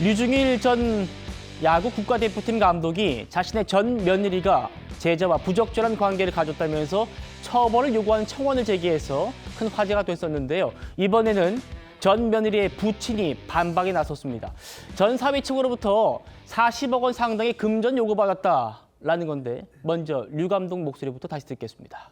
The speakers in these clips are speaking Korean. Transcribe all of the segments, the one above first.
류중일 전 야구 국가대표팀 감독이 자신의 전 며느리가 제자와 부적절한 관계를 가졌다면서 처벌을 요구하는 청원을 제기해서 큰 화제가 됐었는데요. 이번에는 전 며느리의 부친이 반박에 나섰습니다. 전 사위 측으로부터 40억 원 상당의 금전 요구받았다라는 건데 먼저 류 감독 목소리부터 다시 듣겠습니다.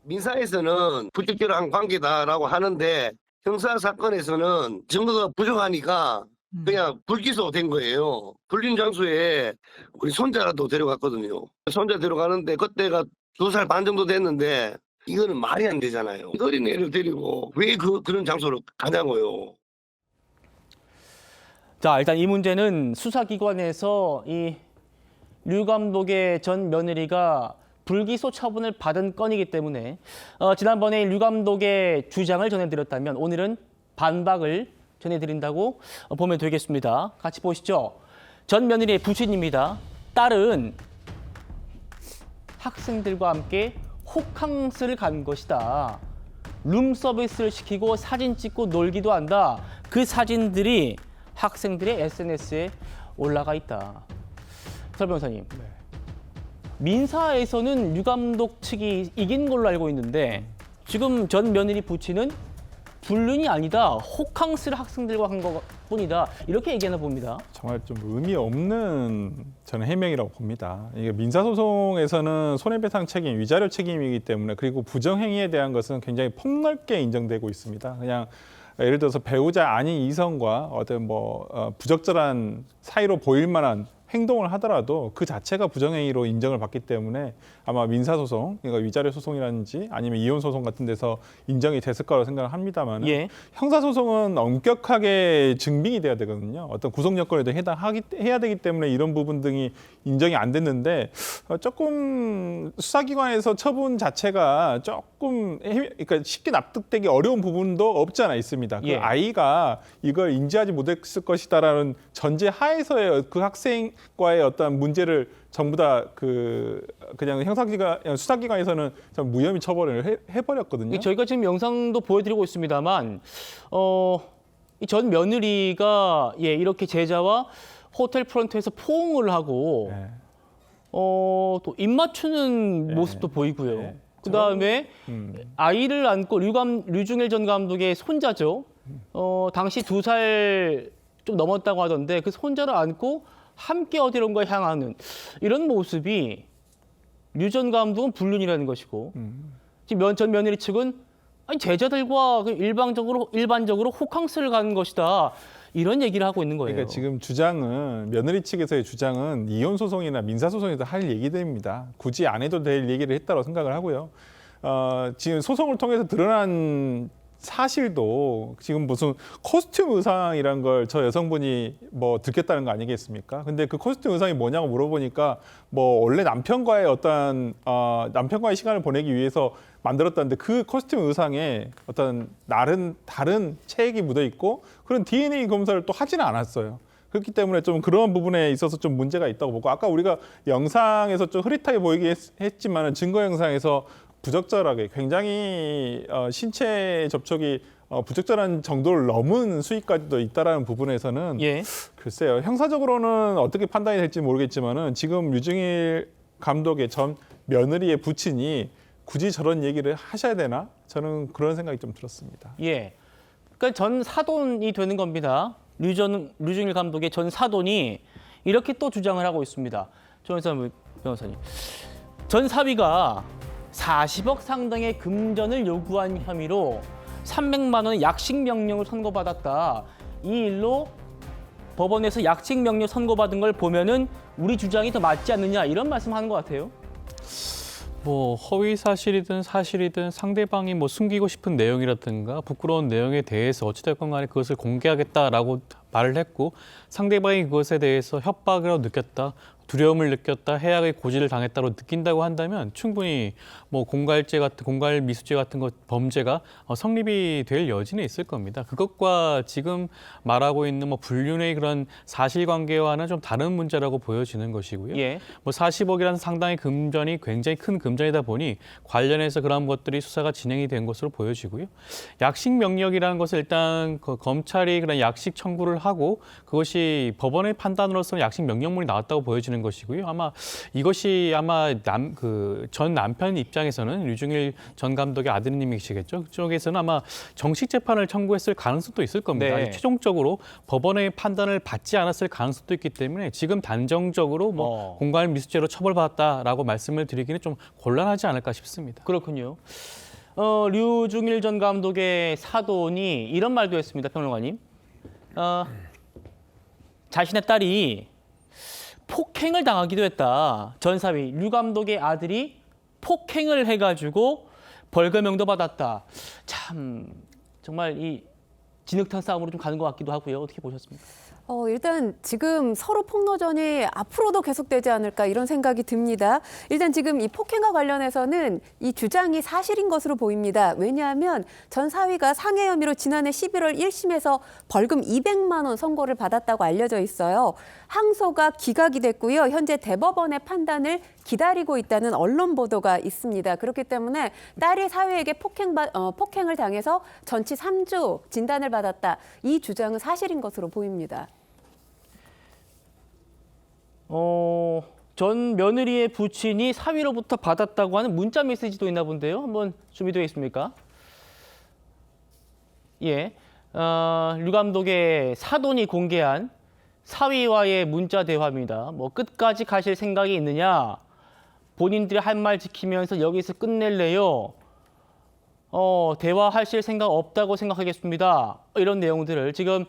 민사에서는 부적절한 관계다라고 하는데 형사 사건에서는 증거가 부족하니까 그냥 불기소된 거예요. 불린 장소에 우리 손자라도 데려갔거든요. 손자 데려가는데 그때가 2살 반 정도 됐는데 이거는 말이 안 되잖아요. 어린애를 데리고 왜 그런 장소로 가냐고요. 자, 일단 이 문제는 수사기관에서 이 류 감독의 전 며느리가 불기소 처분을 받은 건이기 때문에 지난번에 류 감독의 주장을 전해드렸다면 오늘은 반박을 전해드린다고 보면 되겠습니다. 같이 보시죠. 전 며느리의 부친입니다. 딸은 학생들과 함께 호캉스를 간 것이다. 룸서비스를 시키고 사진 찍고 놀기도 한다. 그 사진들이 학생들의 SNS에 올라가 있다. 설 변호사님, 민사에서는 류 감독 측이 이긴 걸로 알고 있는데 지금 전 며느리 부친은 불륜이 아니다. 호캉스를 학생들과 한 것뿐이다. 이렇게 얘기하나 봅니다. 정말 좀 의미 없는 저는 해명이라고 봅니다. 이게 민사소송에서는 손해배상 책임, 위자료 책임이기 때문에 그리고 부정행위에 대한 것은 굉장히 폭넓게 인정되고 있습니다. 그냥 예를 들어서 배우자 아닌 이성과 어떤 부적절한 사이로 보일 만한 행동을 하더라도 그 자체가 부정행위로 인정을 받기 때문에 아마 민사소송, 그러니까 위자료 소송이라든지 아니면 이혼소송 같은 데서 인정이 됐을 거라고 생각을 합니다만 형사소송은 엄격하게 증빙이 돼야 되거든요. 어떤 구속 요건에도 해야 되기 때문에 이런 부분 등이 인정이 안 됐는데 조금 수사기관에서 처분 자체가 조금 그러니까 쉽게 납득되기 어려운 부분도 없지 않아 있습니다. 그 아이가 이걸 인지하지 못했을 것이다라는 전제 하에서의 그 학생과의 어떤 문제를 전부 다 그냥 수사기관에서는 무혐의 처벌을 해버렸거든요. 저희가 지금 영상도 보여드리고 있습니다만 이 전 며느리가 이렇게 제자와 호텔 프런트에서 포옹을 하고 또 입 맞추는 모습도 보이고요. 그다음에 아이를 안고 류중일 전 감독의 손자죠. 당시 2살 좀 넘었다고 하던데 그 손자를 안고 함께 어디론가 향하는 이런 모습이 류 전 감독은 불륜이라는 것이고 지금 전 며느리 측은 아니, 제자들과 일반적으로 호캉스를 가는 것이다. 이런 얘기를 하고 있는 거예요. 그러니까 지금 주장은 며느리 측에서의 주장은 이혼 소송이나 민사 소송에서 할 얘기들입니다. 굳이 안 해도 될 얘기를 했다고 생각을 하고요. 지금 소송을 통해서 드러난 사실도 지금 무슨 코스튬 의상이란 걸 저 여성분이 들켰다는 거 아니겠습니까? 근데 그 코스튬 의상이 뭐냐고 물어보니까 원래 남편과의 남편과의 시간을 보내기 위해서 만들었다는데 그 코스튬 의상에 어떤 다른 체액이 묻어 있고 그런 DNA 검사를 또 하지는 않았어요. 그렇기 때문에 좀 그런 부분에 있어서 좀 문제가 있다고 보고 아까 우리가 영상에서 좀 흐릿하게 보이긴 했지만은 증거 영상에서 부적절하게 굉장히 신체 접촉이 부적절한 정도를 넘은 수위까지도 있다라는 부분에서는 글쎄요. 형사적으로는 어떻게 판단이 될지 모르겠지만은 지금 류중일 감독의 전 며느리의 부친이 굳이 저런 얘기를 하셔야 되나? 저는 그런 생각이 좀 들었습니다. 그러니까 전 사돈이 되는 겁니다. 류중일 감독의 전 사돈이 이렇게 또 주장을 하고 있습니다. 조현선 변호사님. 전 사위가 40억 상당의 금전을 요구한 혐의로 300만 원의 약식 명령을 선고받았다. 이 일로 법원에서 약식 명령 선고받은 걸 보면은 우리 주장이 더 맞지 않느냐 이런 말씀하는 것 같아요. 허위 사실이든 사실이든 상대방이 숨기고 싶은 내용이라든가 부끄러운 내용에 대해서 어찌됐건 간에 그것을 공개하겠다라고 말을 했고 상대방이 그것에 대해서 협박이라고 느꼈다. 두려움을 느꼈다, 해악의 고지를 당했다고 느낀다고 한다면 충분히 뭐 공갈 미수죄 같은 것 범죄가 성립이 될 여지는 있을 겁니다. 그것과 지금 말하고 있는 뭐 불륜의 그런 사실관계와는 좀 다른 문제라고 보여지는 것이고요. 예. 뭐 40억이라는 상당히 금전이 굉장히 큰 금전이다 보니 관련해서 그런 것들이 수사가 진행이 된 것으로 보여지고요. 약식 명령이라는 것을 일단 검찰이 그런 약식 청구를 하고 그것이 법원의 판단으로서는 약식 명령문이 나왔다고 보여지는 것이고요. 아마 이것이 아마 전 남편 입장에서는 류중일 전 감독의 아드님이시겠죠. 그쪽에서는 아마 정식 재판을 청구했을 가능성도 있을 겁니다. 네. 최종적으로 법원의 판단을 받지 않았을 가능성도 있기 때문에 지금 단정적으로 뭐 공갈 미수죄로 처벌받았다라고 말씀을 드리기는 좀 곤란하지 않을까 싶습니다. 그렇군요. 류중일 전 감독의 사돈이 이런 말도 했습니다, 평론가님. 자신의 딸이 폭행을 당하기도 했다. 전 사위 류 감독의 아들이 폭행을 해가지고 벌금형도 받았다. 참 정말 이 진흙탕 싸움으로 좀 가는 것 같기도 하고요. 어떻게 보셨습니까? 일단 지금 서로 폭로전이 앞으로도 계속되지 않을까 이런 생각이 듭니다. 일단 지금 이 폭행과 관련해서는 이 주장이 사실인 것으로 보입니다. 왜냐하면 전 사위가 상해 혐의로 지난해 11월 1심에서 벌금 200만 원 선고를 받았다고 알려져 있어요. 항소가 기각이 됐고요. 현재 대법원의 판단을 기다리고 있다는 언론 보도가 있습니다. 그렇기 때문에 딸이 사위에게 폭행을 당해서 전치 3주 진단을 받았다. 이 주장은 사실인 것으로 보입니다. 전 며느리의 부친이 사위로부터 받았다고 하는 문자 메시지도 있나 본데요. 한번 준비되어 있습니까? 예, 류 감독의 사돈이 공개한 사위와의 문자 대화입니다. 뭐 끝까지 가실 생각이 있느냐? 본인들이 할 말 지키면서 여기서 끝낼래요? 대화하실 생각 없다고 생각하겠습니다. 이런 내용들을 지금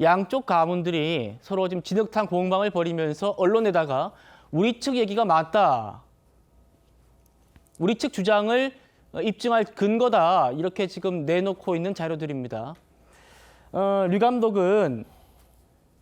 양쪽 가문들이 서로 지금 진흙탕 공방을 벌이면서 언론에다가 우리 측 얘기가 맞다. 우리 측 주장을 입증할 근거다. 이렇게 지금 내놓고 있는 자료들입니다. 류 감독은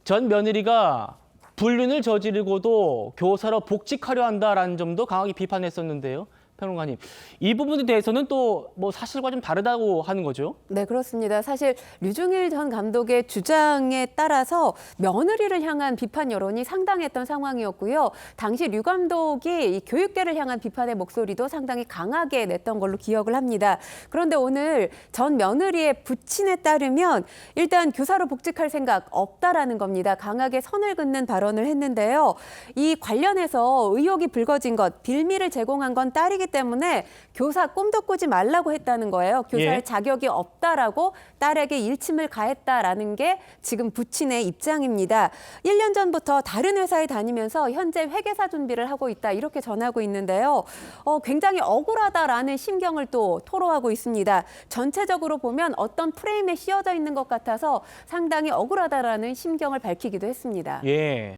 전 며느리가 불륜을 저지르고도 교사로 복직하려 한다라는 점도 강하게 비판했었는데요. 평론가님, 이 부분에 대해서는 또 뭐 사실과 좀 다르다고 하는 거죠? 네, 그렇습니다. 사실 류중일 전 감독의 주장에 따라서 며느리를 향한 비판 여론이 상당했던 상황이었고요. 당시 류 감독이 이 교육계를 향한 비판의 목소리도 상당히 강하게 냈던 걸로 기억을 합니다. 그런데 오늘 전 며느리의 부친에 따르면 일단 교사로 복직할 생각 없다라는 겁니다. 강하게 선을 긋는 발언을 했는데요. 이 관련해서 의혹이 불거진 것, 빌미를 제공한 건 딸이기 때문에 교사 꿈도 꾸지 말라고 했다는 거예요. 교사할 예. 자격이 없다라고 딸에게 일침을 가했다라는 게 지금 부친의 입장입니다. 1년 전부터 다른 회사에 다니면서 현재 회계사 준비를 하고 있다 이렇게 전하고 있는데요. 굉장히 억울하다라는 심경을 또 토로하고 있습니다. 전체적으로 보면 어떤 프레임에 씌워져 있는 것 같아서 상당히 억울하다라는 심경을 밝히기도 했습니다. 예.